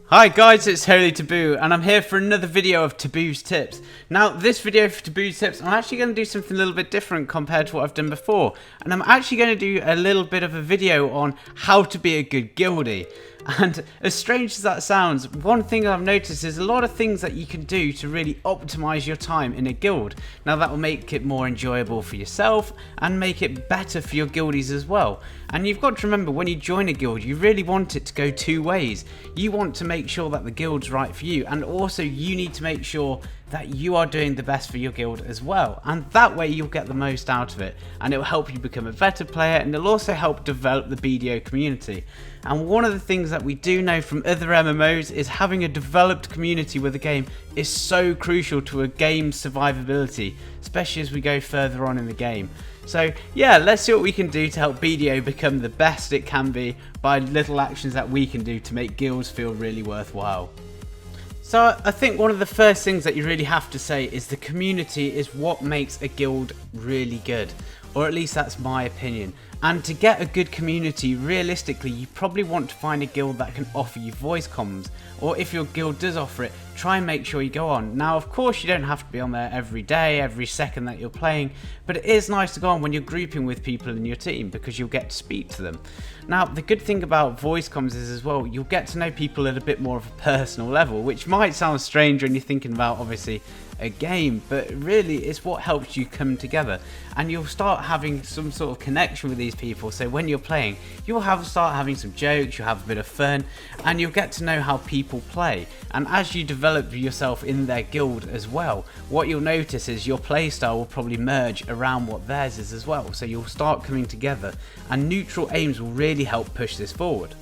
Hi guys, it's Taboo, and I'm here for another video of Taboo's tips. Now, this video for Taboo's tips, I'm actually going to do something a little bit different compared to what I've done before. And I'm actually going to do a little bit of a video on how to be a good guildie. And as strange as that sounds, one thing I've noticed is a lot of things that you can do to really optimize your time in a guild. Now that will make it more enjoyable for yourself and make it better for your guildies as well. And you've got to remember, when you join a guild, you really want it to go two ways. You want to make sure that the guild's right for you, and also you need to make sure that you are doing the best for your guild as well, and that way you'll get the most out of it, and it will help you become a better player, and it'll also help develop the BDO community. And one of the things that we do know from other MMOs is having a developed community with a game is so crucial to a game's survivability, especially as we go further on in the game. So yeah, let's see what we can do to help BDO become the best it can be by little actions that we can do to make guilds feel really worthwhile. So I think one of the first things that you really have to say is the community is what makes a guild really good, or at least that's my opinion. And to get a good community, realistically, you probably want to find a guild that can offer you voice comms, or if your guild does offer it, try and make sure you go on. Now, of course, you don't have to be on there every day, every second that you're playing, but it is nice to go on when you're grouping with people in your team because you'll get to speak to them. Now, the good thing about voice comms is as well, you'll get to know people at a bit more of a personal level, which might sound strange when you're thinking about, obviously, a game, but really it's what helps you come together, and you'll start having some sort of connection with these people. So when you're playing, you'll start having some jokes, you'll have a bit of fun, and you'll get to know how people play. And as you develop yourself in their guild as well, what you'll notice is your playstyle will probably merge around what theirs is as well, so you'll start coming together, and neutral aims will really help push this forward.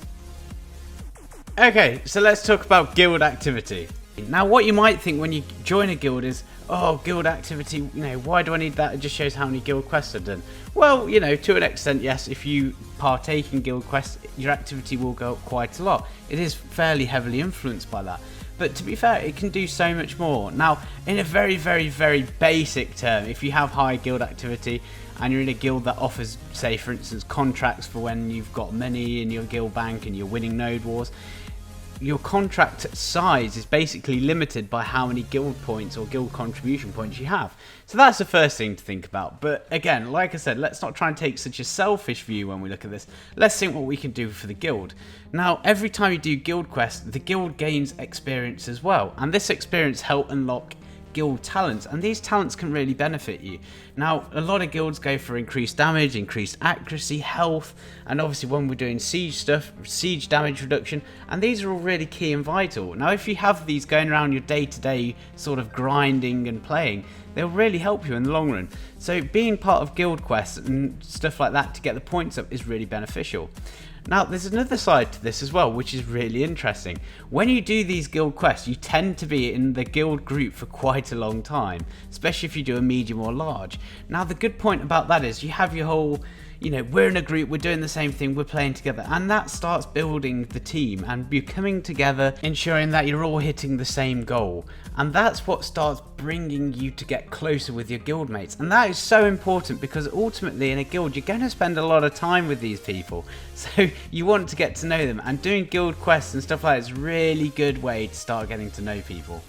Okay, so let's talk about guild activity. Now, what you might think when you join a guild is, oh, guild activity, why do I need that? It just shows how many guild quests I've done. Well, to an extent, yes, if you partake in guild quests, your activity will go up quite a lot. It is fairly heavily influenced by that. But to be fair, it can do so much more. Now, in a very, very, very basic term, if you have high guild activity and you're in a guild that offers, say, for instance, contracts for when you've got money in your guild bank and you're winning node wars, your contract size is basically limited by how many guild points or guild contribution points you have. So that's the first thing to think about. But again, like I said, let's not try and take such a selfish view when we look at this. Let's think what we can do for the guild. Now, every time you do guild quests, the guild gains experience as well, and this experience helps unlock guild talents, and these talents can really benefit you. Now, a lot of guilds go for increased damage, increased accuracy, health, and obviously when we're doing siege stuff, siege damage reduction, and these are all really key and vital. Now, if you have these going around your day-to-day sort of grinding and playing, they'll really help you in the long run. So being part of guild quests and stuff like that to get the points up is really beneficial. Now, there's another side to this as well, which is really interesting. When you do these guild quests, you tend to be in the guild group for quite a long time, especially if you do a medium or large. Now, the good point about that is you have your whole, we're in a group, we're doing the same thing, we're playing together, and that starts building the team, and you're coming together, ensuring that you're all hitting the same goal. And that's what starts bringing you to get closer with your guild mates. And that is so important because ultimately in a guild, you're going to spend a lot of time with these people. So you want to get to know them, and doing guild quests and stuff like that is a really good way to start getting to know people.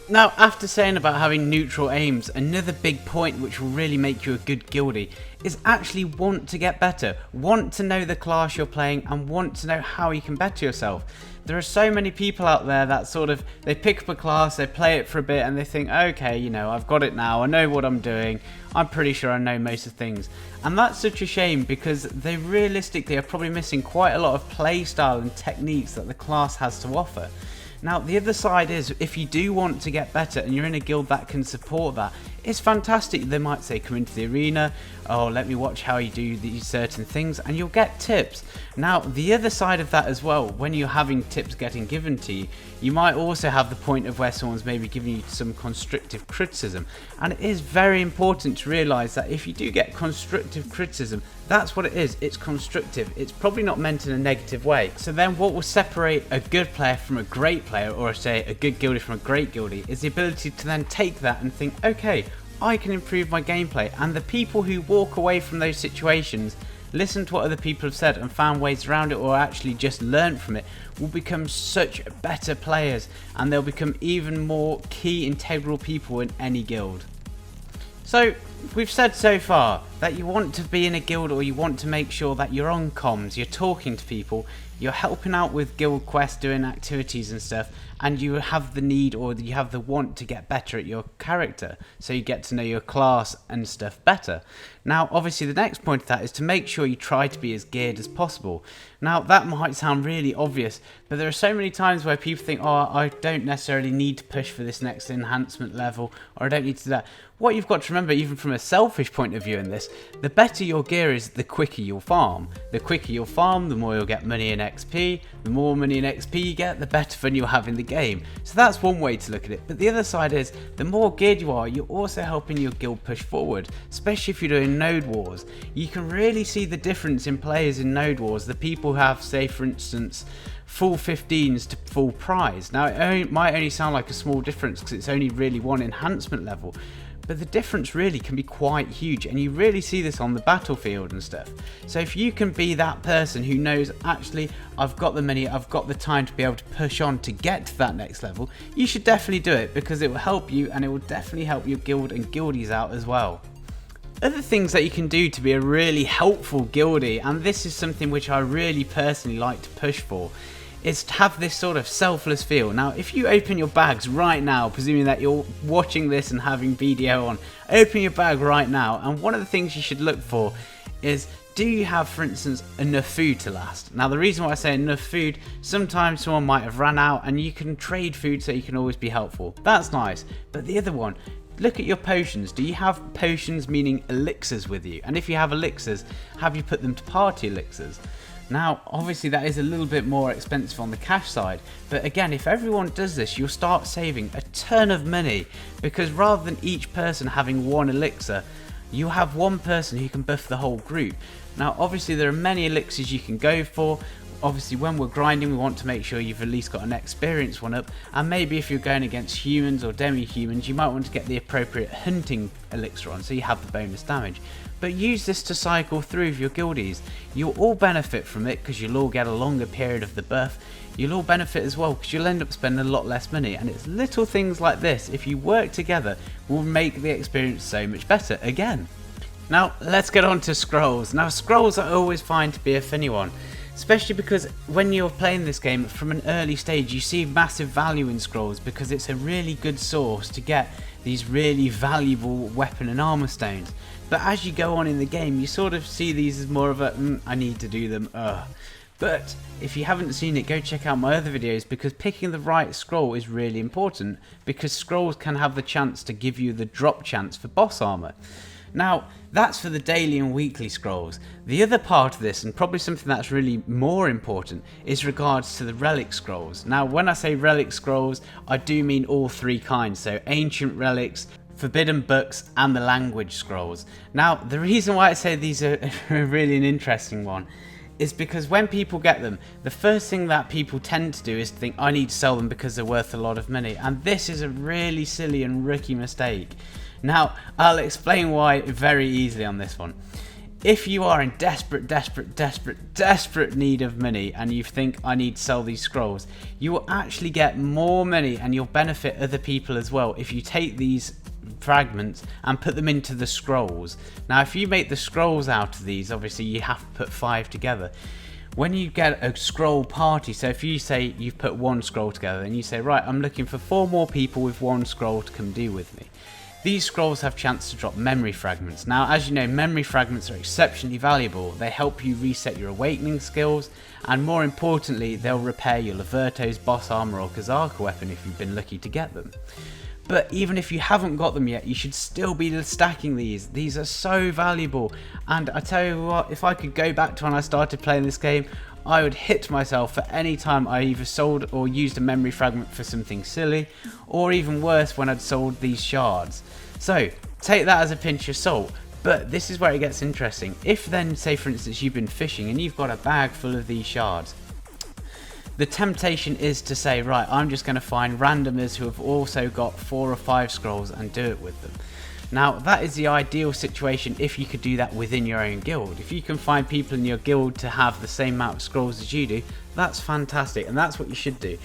Now, after saying about having neutral aims, another big point which will really make you a good guildie is actually want to get better, want to know the class you're playing, and want to know how you can better yourself. There are so many people out there that they pick up a class, they play it for a bit, and they think, okay, I've got it now, I know what I'm doing, I'm pretty sure I know most of things. And that's such a shame because they realistically are probably missing quite a lot of play style and techniques that the class has to offer. Now, the other side is, if you do want to get better and you're in a guild that can support that, it's fantastic. They might say, come into the arena, oh, let me watch how you do these certain things, and you'll get tips. Now, the other side of that as well, when you're having tips getting given to you, you might also have the point of where someone's maybe giving you some constructive criticism. And it is very important to realise that if you do get constructive criticism, that's what it is. It's constructive. It's probably not meant in a negative way. So then what will separate a good player from a great player, or say a good guildie from a great guildie, is the ability to then take that and think, okay, I can improve my gameplay. And the people who walk away from those situations listened to what other people have said and found ways around it, or actually just learned from it, will become such better players, and they'll become even more key integral people in any guild. So we've said so far that you want to be in a guild, or you want to make sure that you're on comms, you're talking to people, you're helping out with guild quests, doing activities and stuff, and you have the need or you have the want to get better at your character, so you get to know your class and stuff better. Now obviously the next point of that is to make sure you try to be as geared as possible. Now that might sound really obvious, but there are so many times where people think, oh, I don't necessarily need to push for this next enhancement level, or I don't need to do that. What you've got to remember, even from a selfish point of view in this, the better your gear is, the quicker you'll farm. The quicker you'll farm, the more you'll get money and XP. The more money and XP you get, the better fun you'll have in the game. So that's one way to look at it. But the other side is, the more geared you are, you're also helping your guild push forward, especially if you're doing node wars. You can really see the difference in players in node wars. The people who have, say for instance, full 15s to full prize. Now it might only sound like a small difference because it's only really one enhancement level, but the difference really can be quite huge, and you really see this on the battlefield and stuff. So if you can be that person who knows, actually I've got the money, I've got the time to be able to push on to get to that next level, you should definitely do it, because it will help you, and it will definitely help your guild and guildies out as well. Other things that you can do to be a really helpful guildie, and this is something which I really personally like to push for, is to have this sort of selfless feel. Now if you open your bags right now, presuming that you're watching this and having video on, open your bag right now, and one of the things you should look for is, do you have, for instance, enough food to last? Now the reason why I say enough food, sometimes someone might have run out and you can trade food so you can always be helpful. That's nice. But the other one, look at your potions. Do you have potions, meaning elixirs, with you? And if you have elixirs, have you put them to party elixirs? Now obviously that is a little bit more expensive on the cash side, but again, if everyone does this, you'll start saving a ton of money, because rather than each person having one elixir, you have one person who can buff the whole group. Now obviously there are many elixirs you can go for. Obviously when we're grinding, we want to make sure you've at least got an experience one up, and maybe if you're going against humans or demi-humans, you might want to get the appropriate hunting elixir on so you have the bonus damage. But use this to cycle through with your guildies. You'll all benefit from it because you'll all get a longer period of the buff. You'll all benefit as well because you'll end up spending a lot less money, and it's little things like this, if you work together, will make the experience so much better again. Now let's get on to scrolls. Now scrolls I always find to be a funny one, especially because when you're playing this game from an early stage, you see massive value in scrolls because it's a really good source to get these really valuable weapon and armor stones. But as you go on in the game, you sort of see these as more of a, I need to do them, But if you haven't seen it, go check out my other videos, because picking the right scroll is really important, because scrolls can have the chance to give you the drop chance for boss armor. Now that's for the daily and weekly scrolls. The other part of this, and probably something that's really more important, is regards to the relic scrolls. Now when I say relic scrolls, I do mean all three kinds, so ancient relics, forbidden books, and the language scrolls. Now the reason why I say these are really an interesting one is because when people get them, the first thing that people tend to do is to think, I need to sell them because they're worth a lot of money, and this is a really silly and rookie mistake. Now I'll explain why very easily on this one. If you are in desperate need of money and you think, I need to sell these scrolls, you will actually get more money and you'll benefit other people as well if you take these fragments and put them into the scrolls. Now if you make the scrolls out of these, obviously you have to put 5 together. When you get a scroll party, so if you say you've put 1 scroll together and you say, right, I'm looking for 4 more people with 1 scroll to come do with me. These scrolls have chance to drop memory fragments. Now as you know, memory fragments are exceptionally valuable. They help you reset your awakening skills, and more importantly, they'll repair your Laverto's boss armor or Kazaka weapon if you've been lucky to get them. But even if you haven't got them yet, you should still be stacking these. These are so valuable, and I tell you what, if I could go back to when I started playing this game, I would hit myself for any time I either sold or used a memory fragment for something silly, or even worse, when I'd sold these shards. So take that as a pinch of salt. But this is where it gets interesting. If then, say for instance, you've been fishing and you've got a bag full of these shards, the temptation is to say, right, I'm just going to find randomers who have also got 4 or 5 scrolls and do it with them. Now that is the ideal situation if you could do that within your own guild. If you can find people in your guild to have the same amount of scrolls as you do, that's fantastic, and that's what you should do.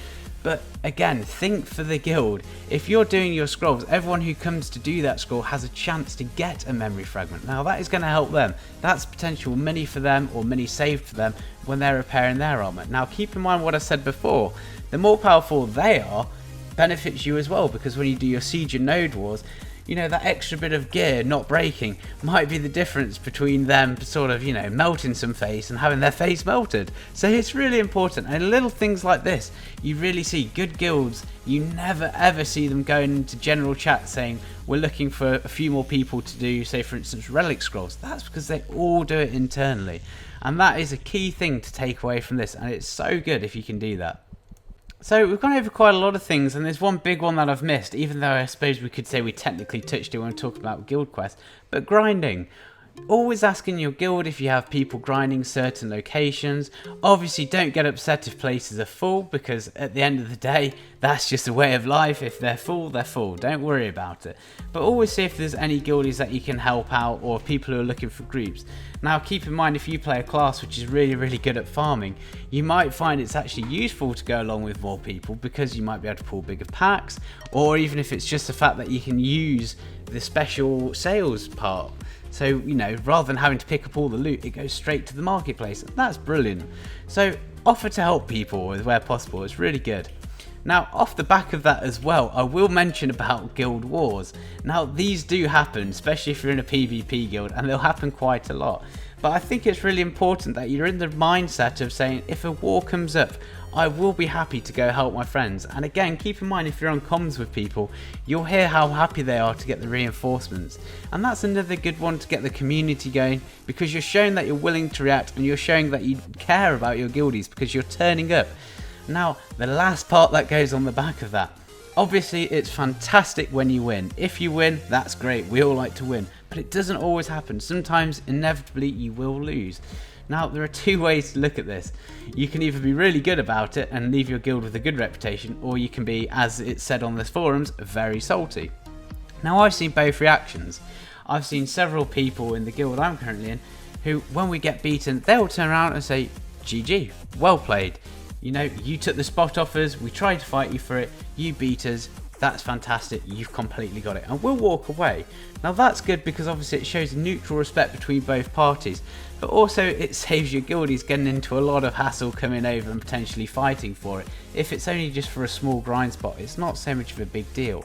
But again, think for the guild. If you're doing your scrolls, everyone who comes to do that scroll has a chance to get a memory fragment. Now that is going to help them. That's potential money for them, or money saved for them when they're repairing their armor. Now keep in mind what I said before. The more powerful they are, benefits you as well, because when you do your siege and node wars, you know, that extra bit of gear not breaking might be the difference between them sort of, you know, melting some face and having their face melted. So it's really important, and little things like this, you really see good guilds, you never ever see them going into general chat saying we're looking for a few more people to do, say for instance, relic scrolls. That's because they all do it internally, and that is a key thing to take away from this, and it's so good if you can do that. So we've gone over quite a lot of things, and there's one big one that I've missed, even though I suppose we could say we technically touched it when we talked about guild quest, but grinding. Always ask in your guild if you have people grinding certain locations. Obviously don't get upset if places are full, because at the end of the day that's just a way of life. If they're full, they're full, don't worry about it. But always see if there's any guildies that you can help out, or people who are looking for groups. Now keep in mind, if you play a class which is really good at farming, you might find it's actually useful to go along with more people, because you might be able to pull bigger packs, or even if it's just the fact that you can use the special sales part. So, you know, rather than having to pick up all the loot, it goes straight to the marketplace. That's brilliant. So offer to help people where possible. It's really good. Now, off the back of that as well, I will mention about guild wars. Now, these do happen, especially if you're in a PvP guild, and they'll happen quite a lot. But I think it's really important that you're in the mindset of saying, if a war comes up, I will be happy to go help my friends. And again, keep in mind, if you're on comms with people, you'll hear how happy they are to get the reinforcements. And that's another good one to get the community going, because you're showing that you're willing to react, and you're showing that you care about your guildies because you're turning up. Now, the last part that goes on the back of that. Obviously, it's fantastic when you win. If you win, that's great. We all like to win. But it doesn't always happen. Sometimes, inevitably, you will lose. Now, there are two ways to look at this. You can either be really good about it and leave your guild with a good reputation, or you can be, as it's said on the forums, very salty. Now, I've seen both reactions. I've seen several people in the guild I'm currently in who, when we get beaten, they'll turn around and say, GG, well played. You know, you took the spot off us, we tried to fight you for it, you beat us, that's fantastic, you've completely got it, and we'll walk away. Now that's good, because obviously it shows mutual respect between both parties, but also it saves your guildies getting into a lot of hassle coming over and potentially fighting for it. If it's only just for a small grind spot, it's not so much of a big deal.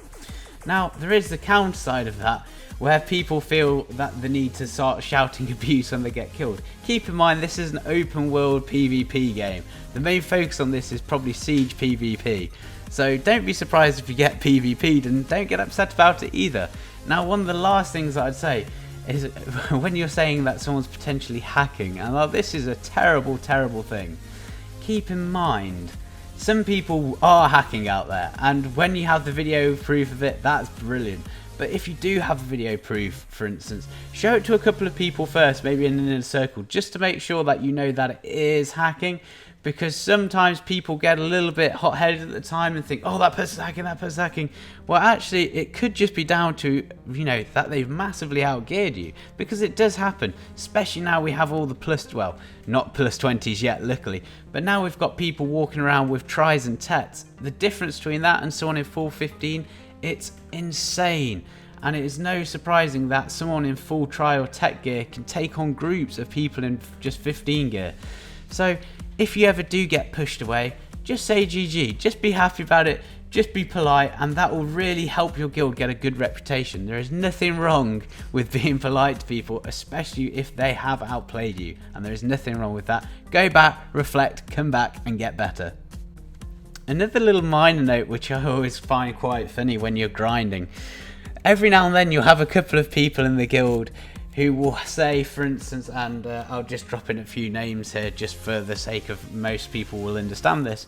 Now there is the counter side of that, where people feel that the need to start shouting abuse when they get killed. Keep in mind, this is an open world PvP game. The main focus on this is probably siege PvP. So don't be surprised if you get PvP'd, and don't get upset about it either. Now, one of the last things I'd say is when you're saying that someone's potentially hacking, and this is a terrible thing, keep in mind, some people are hacking out there, and when you have the video proof of it, that's brilliant. But if you do have video proof, for instance, show it to a couple of people first, maybe in an inner circle, just to make sure that you know that it is hacking. Because sometimes people get a little bit hot-headed at the time and think, oh, that person's hacking, that person's hacking. Well, actually, it could just be down to, you know, that they've massively outgeared you. Because it does happen, especially now we have all the plus, well, not plus 20s yet, luckily. But now we've got people walking around with tries and tets. The difference between that and someone in full 15, it's insane. And it is no surprising that someone in full try or tech gear can take on groups of people in just 15 gear. So if you ever do get pushed away, just say GG, just be happy about it, just be polite, and that will really help your guild get a good reputation. There is nothing wrong with being polite to people, especially if they have outplayed you, and there is nothing wrong with that. Go back, reflect, come back and get better. Another little minor note which I always find quite funny when you're grinding. Every now and then you'll have a couple of people in the guild who will say, for instance, and I'll just drop in a few names here just for the sake of most people will understand this.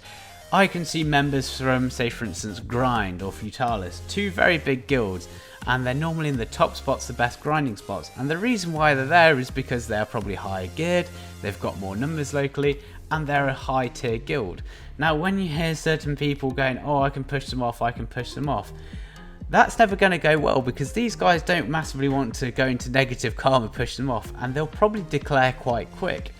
I can see members from, say for instance, Grind or Futalis, two very big guilds, and they're normally in the top spots, the best grinding spots. And the reason why they're there is because they're probably higher geared, they've got more numbers locally, and they're a high tier guild. Now when you hear certain people going, oh, I can push them off, That's never going to go well, because these guys don't massively want to go into negative karma, push them off, and they'll probably declare quite quick.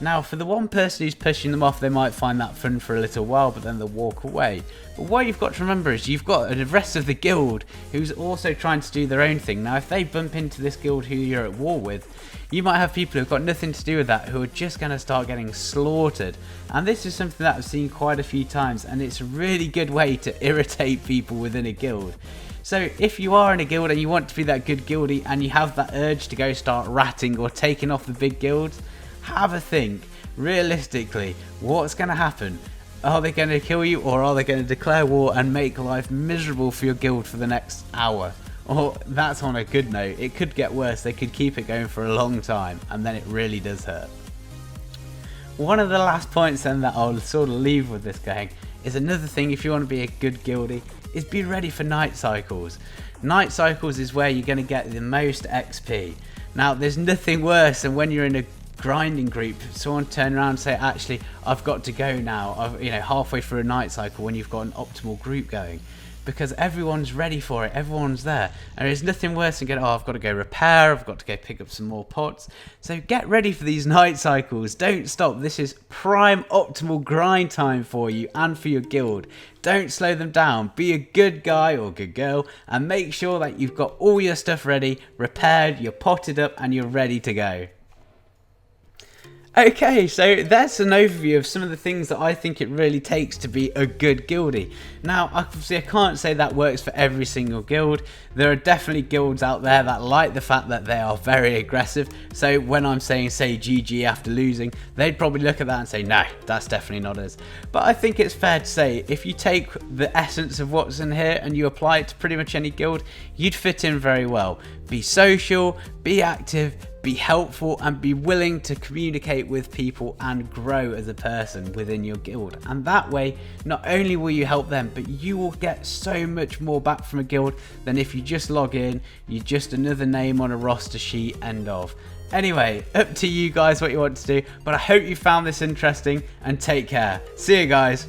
Now, for the one person who's pushing them off, they might find that fun for a little while, but then they'll walk away. But what you've got to remember is you've got the rest of the guild who's also trying to do their own thing. Now, if they bump into this guild who you're at war with, you might have people who've got nothing to do with that who are just going to start getting slaughtered. And this is something that I've seen quite a few times, and it's a really good way to irritate people within a guild. So if you are in a guild and you want to be that good guildie and you have that urge to go start ratting or taking off the big guilds, have a think. Realistically, what's going to happen? Are they going to kill you, or are they going to declare war and make life miserable for your guild for the next hour? Or that's on a good note, it could get worse. They could keep it going for a long time, and then it really does hurt. One of the last points then that I'll sort of leave with this going is another thing, if you want to be a good guildie, is be ready for night cycles. Night cycles is where you're going to get the most XP. Now, there's nothing worse than when you're in a grinding group, someone turn around and say, actually, I've got to go now, halfway through a night cycle when you've got an optimal group going. Because everyone's ready for it, everyone's there. And there's nothing worse than going, I've got to go repair, I've got to go pick up some more pots. So get ready for these night cycles. Don't stop. This is prime optimal grind time for you and for your guild. Don't slow them down. Be a good guy or good girl and make sure that you've got all your stuff ready, repaired, you're potted up, and you're ready to go. Okay, so that's an overview of some of the things that I think it really takes to be a good guildie. Now, obviously I can't say that works for every single guild. There are definitely guilds out there that like the fact that they are very aggressive. So when I'm saying, say, GG after losing, they'd probably look at that and say, no, that's definitely not us. But I think it's fair to say, if you take the essence of what's in here and you apply it to pretty much any guild, you'd fit in very well. Be social, be active, be helpful, and be willing to communicate with people and grow as a person within your guild. And that way, not only will you help them, but you will get so much more back from a guild than if you just log in, you're just another name on a roster sheet, end of. Anyway, up to you guys what you want to do, but I hope you found this interesting, and take care. See you guys.